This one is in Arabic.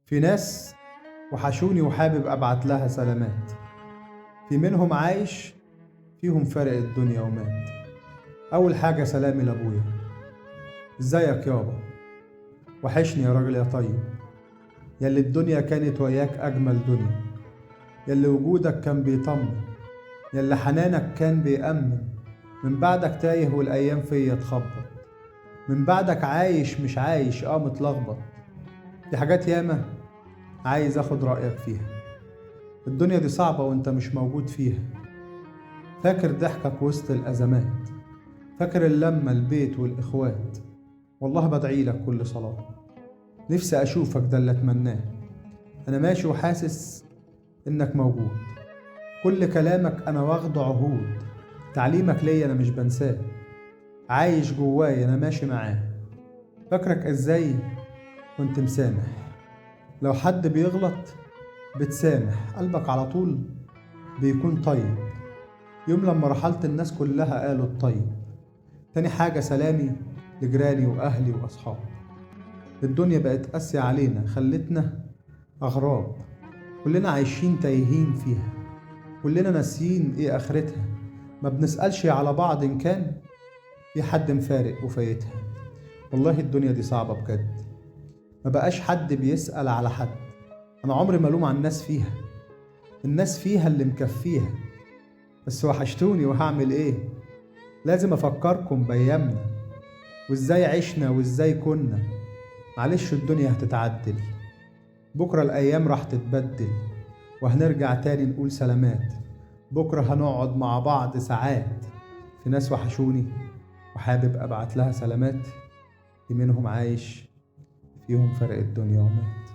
في ناس وحشوني وحابب أبعت لها سلامات. في منهم عايش فيهم فارق الدنيا ومات. أول حاجة سلامي لأبويا، ازيك يابا، وحشني يا راجل يا طيب، ياللي الدنيا كانت وياك أجمل دنيا، ياللي وجودك كان بيطمن، ياللي حنانك كان بيأمن. من بعدك تايه والأيام فيا تخبط، من بعدك عايش مش عايش متلخبط. في حاجات ياما عايز اخد رأيك فيها. الدنيا دي صعبة وانت مش موجود فيها. فاكر ضحكك وسط الأزمات، فاكر اللمة البيت والإخوات. والله بدعي لك كل صلاة، نفسي أشوفك ده اللي أتمناه. أنا ماشي وحاسس إنك موجود، كل كلامك أنا واخده عهود. تعليمك ليا أنا مش بنساه، عايش جواي أنا ماشي معاه. فاكرك إزاي كنت مسامح، لو حد بيغلط بتسامح، قلبك على طول بيكون طيب. يوم لما رحلت الناس كلها قالوا الطيب. تاني حاجة سلامي لجيراني وأهلي وأصحابي. الدنيا بقت قاسية علينا، خلتنا أغراب، كلنا عايشين تايهين فيها، كلنا ناسيين إيه آخرتها. ما بنسألش على بعض إن كان في حد مفارق وفايتها. والله الدنيا دي صعبة بجد، ما بقاش حد بيسأل على حد. أنا عمري ما ألوم على الناس فيها، الناس فيها اللي مكفيها. بس وحشتوني وهعمل إيه، لازم أفكركم بأيامنا وإزاي عشنا وإزاي كنا. معلش الدنيا هتتعدل، بكرة الأيام راح تتبدل، وهنرجع تاني نقول سلامات. بكرة هنقعد مع بعض ساعات. في ناس وحشوني وحابب أبعت لها سلامات، في منهم عايش فيهم فرق الدنيا ومات.